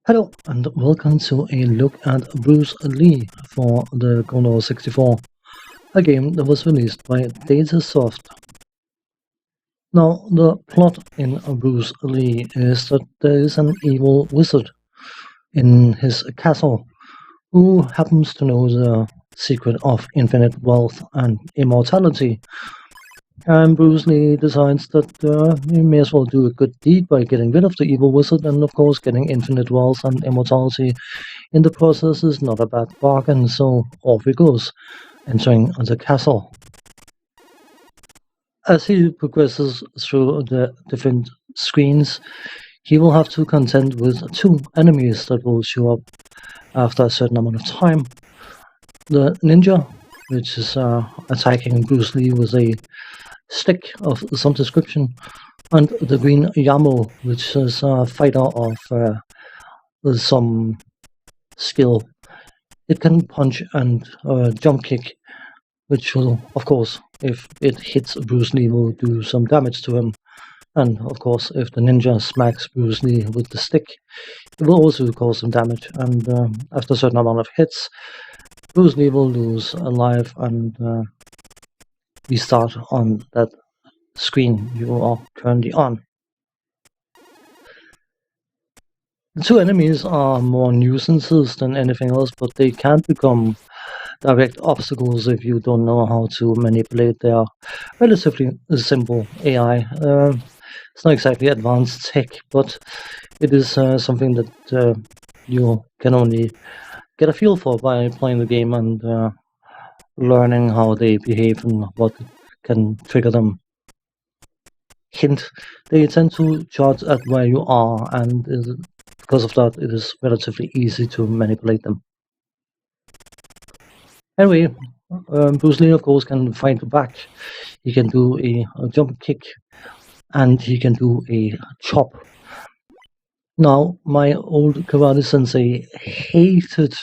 Hello and welcome to a look at Bruce Lee for the Commodore 64, a game that was released by Datasoft. Now, the plot in Bruce Lee is that there is an evil wizard in his castle who happens to know the secret of infinite wealth and immortality. And Bruce Lee decides that he may as well do a good deed by getting rid of the evil wizard, and of course getting infinite wealth and immortality in the process is not a bad bargain, so off he goes, entering the castle. As he progresses through the different screens, he will have to contend with two enemies that will show up after a certain amount of time. The ninja, which is attacking Bruce Lee with a stick of some description, and the green Yamo, which is a fighter of some skill. It can punch and jump kick, which will, of course, if it hits Bruce Lee, will do some damage to him. And of course, if the ninja smacks Bruce Lee with the stick, it will also cause some damage. And after a certain amount of hits, Bruce Lee will lose a life and restart on that screen you are currently on. The two enemies are more nuisances than anything else, but they can become direct obstacles if you don't know how to manipulate their relatively simple AI. It's not exactly advanced tech, but it is something that you can only get a feel for by playing the game and learning how they behave and what can trigger them. Hint, they tend to charge at where you are, and because of that, it is relatively easy to manipulate them. Anyway, Bruce Lee, of course, can fight back. He can do a jump kick, and he can do a chop. Now, my old karate sensei hated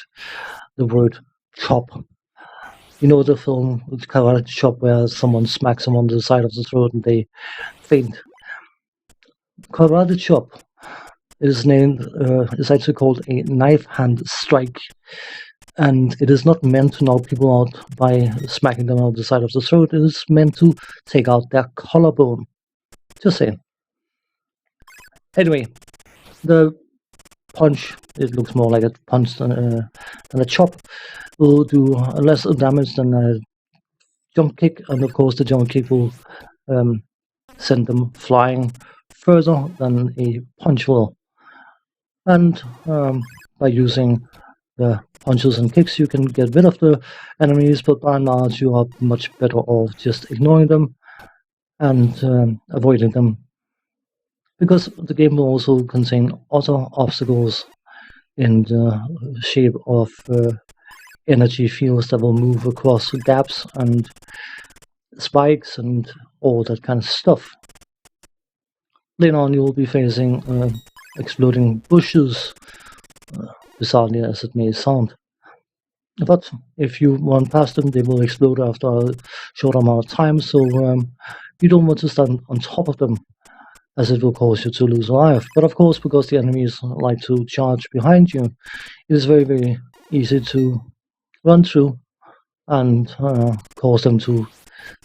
the word chop. You know the film Karate Chop where someone smacks them on the side of the throat and they faint? Karate Chop is actually called a knife hand strike. And it is not meant to knock people out by smacking them on the side of the throat. It is meant to take out their collarbone. Just saying. Anyway, the punch, it looks more like a punch than a chop, will do less damage than a jump kick. And of course, the jump kick will send them flying further than a punch will. And by using the punches and kicks, you can get rid of the enemies, but by and large, you are much better off just ignoring them and avoiding them, because the game will also contain other obstacles in the shape of energy fields that will move across gaps and spikes and all that kind of stuff. Later on, you will be facing exploding bushes, bizarrely as it may sound. But if you run past them, they will explode after a short amount of time, so you don't want to stand on top of them, as it will cause you to lose a life. But of course, because the enemies like to charge behind you, it is very, very easy to run through and cause them to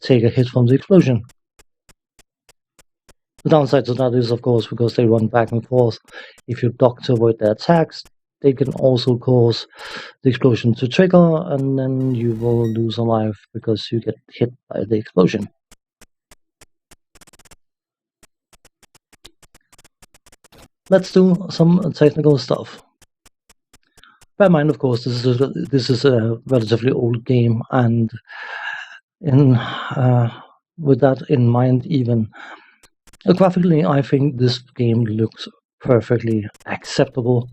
take a hit from the explosion. The downside to that is, of course, because they run back and forth, if you duck to avoid their attacks, they can also cause the explosion to trigger, and then you will lose a life because you get hit by the explosion. Let's do some technical stuff. Bear in mind, of course, this is a relatively old game, and with that in mind, even graphically, I think this game looks perfectly acceptable.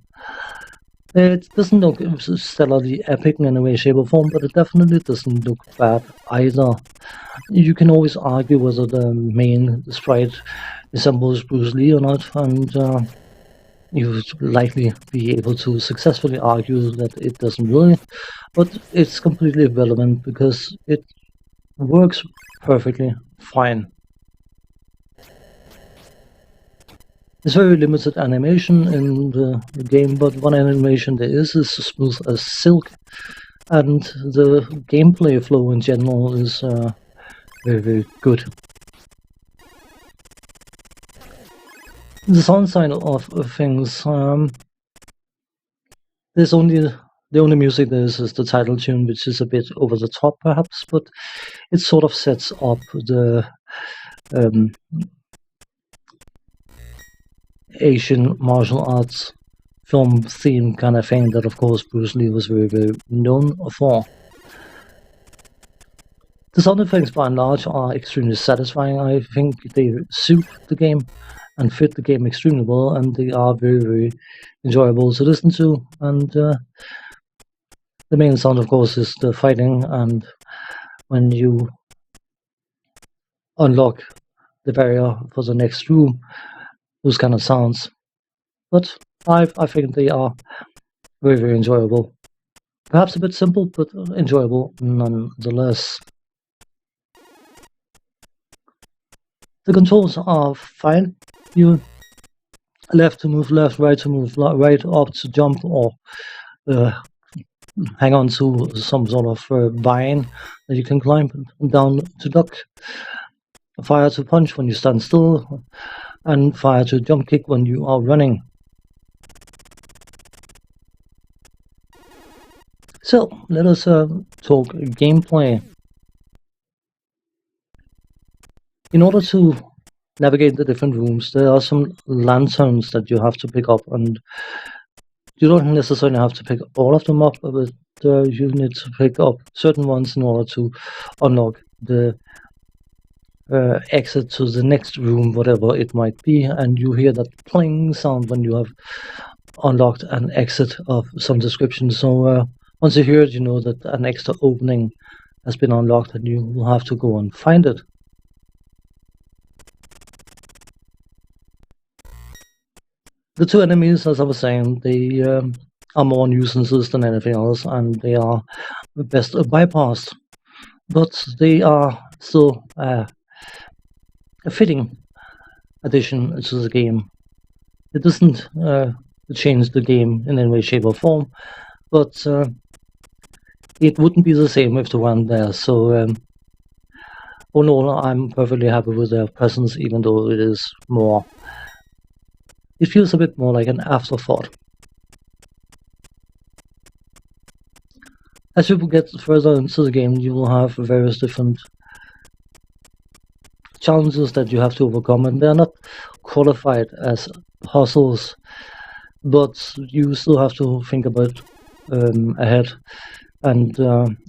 It doesn't look stellarly epic in any way, shape, or form, but it definitely doesn't look bad either. You can always argue whether the main sprite resembles Bruce Lee or not, and you would likely be able to successfully argue that it doesn't really, but it's completely irrelevant because it works perfectly fine. There's very limited animation in the game, but one animation there is smooth as silk, and the gameplay flow in general is very, very good. The sound side of things, there's the only music there is the title tune, which is a bit over the top perhaps, but it sort of sets up the Asian martial arts film theme kind of thing that of course Bruce Lee was very, very known for. The sound effects by and large are extremely satisfying. I think they suit the game and fit the game extremely well, and they are very, very enjoyable to listen to. And the main sound of course is the fighting, and when you unlock the barrier for the next room, those kind of sounds. But I think they are very, very enjoyable. Perhaps a bit simple, but enjoyable nonetheless. The controls are fine. You left to move left, right to move right, up to jump, or hang on to some sort of vine that you can climb, down to duck, fire to punch when you stand still, and fire to jump kick when you are running. So let us talk gameplay. In order to navigate the different rooms, there are some lanterns that you have to pick up, and you don't necessarily have to pick all of them up, but you need to pick up certain ones in order to unlock the exit to the next room, whatever it might be, and you hear that pling sound when you have unlocked an exit of some description. So once you hear it, you know that an extra opening has been unlocked and you will have to go and find it. The two enemies, as I was saying, they are more nuisances than anything else, and they are best bypassed. But they are still a fitting addition to the game. It doesn't change the game in any way, shape, or form, but it wouldn't be the same if they weren't there. So, all in all, I'm perfectly happy with their presence, even though it is more. It feels a bit more like an afterthought. As you get further into the game, you will have various different challenges that you have to overcome, and they're not qualified as puzzles, but you still have to think about ahead, and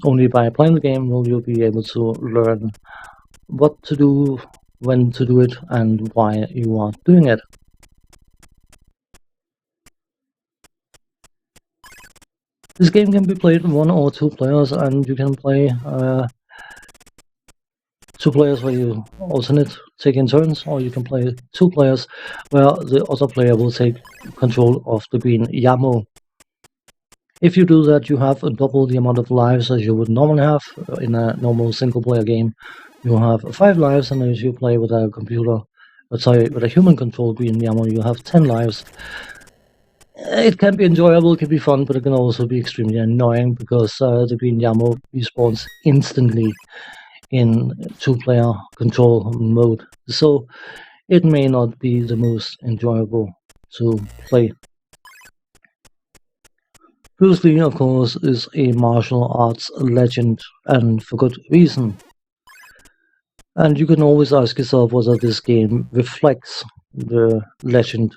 only by playing the game will you be able to learn what to do, when to do it, and why you are doing it. This game can be played 1 or 2 players, and you can play 2 players where you alternate taking turns, or you can play 2 players where the other player will take control of the green Yamo. If you do that, you have double the amount of lives as you would normally have in a normal single player game. You have 5 lives, and if you play with a with a human controlled green Yamo, you have 10 lives. It can be enjoyable, it can be fun, but it can also be extremely annoying because the green Yamo respawns instantly in 2-player control mode, so it may not be the most enjoyable to play. Bruce Lee, of course, is a martial arts legend, and for good reason. And you can always ask yourself whether this game reflects the legend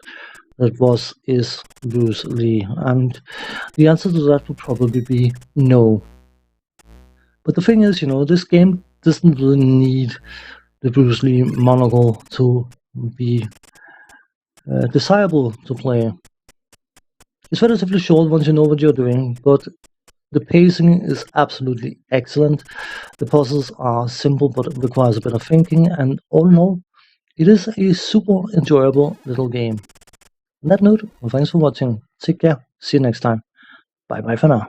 that is Bruce Lee, and the answer to that would probably be no. But the thing is, this game doesn't really need the Bruce Lee monocle to be desirable to play. It's relatively short once you know what you're doing, but the pacing is absolutely excellent. The puzzles are simple, but it requires a bit of thinking, and all in all, it is a super enjoyable little game. On that note, well, thanks for watching. Take care. See you next time. Bye bye for now.